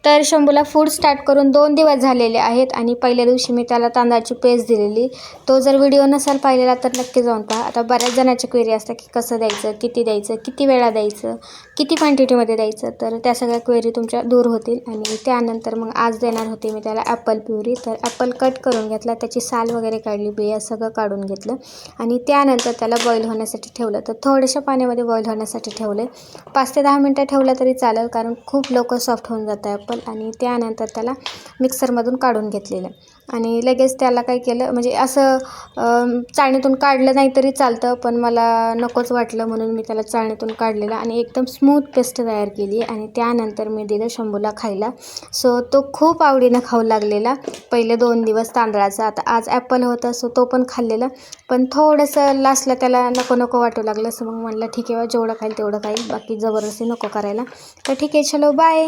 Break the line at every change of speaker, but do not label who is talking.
तर शंभूला food start करून 2 दिवस झालेले आहेत आणि पहिल्या दिवशी मी त्याला तांदळाची पेस्ट दिलेली. तो जर व्हिडिओ नसेल पाहिलेला तर नक्की जाऊन पहा. आता बऱ्याच जणांची क्वेरी असतात की कसं द्यायचं, किती वेळा द्यायचं, किती क्वांटिटीमध्ये द्यायचं. तर त्या सगळ्या क्वेरी तुमच्या दूर होतील. आणि त्यानंतर मग आज देणार होते मी त्याला ॲपल प्युरी. तर ॲपल कट करून घेतला, त्याची साल वगैरे काढली, बिया सगळं काढून घेतलं आणि त्यानंतर त्याला बॉईल होण्यासाठी ठेवलं. तर थोड्याशा पाण्यामध्ये बॉईल होण्यासाठी ठेवले. 5 ते 10 मिनटं ठेवलं तरी चालेल, कारण खूप लवकर सॉफ्ट होऊन जातं ॲपल. आणि त्यानंतर त्याला मिक्सरमधून काढून घेतलेलं आणि लगेच त्याला काय केलं, म्हणजे असं चाळणीतून काढलं नाही तरी चालतं, पण मला नकोच वाटलं म्हणून मी त्याला चाळणीतून काढलेलं आणि एकदम स्मूथ पेस्ट तयार केली. आणि त्यानंतर मी दिलं शंभूला खायला. सो तो खूप आवडीनं खाऊ लागलेला पहिले 2 दिवस तांदळाचं. आता आज ॲपल होतं सो तो पण खाल्लेला, पण थोडंसं लास्टला त्याला नको नको वाटू लागलं. सो मग म्हटलं ठीक आहे, जेवढं खाईल तेवढं खाईल, बाकी जबरदस्ती नको करायला. तर ठीक आहे, चलो बाय.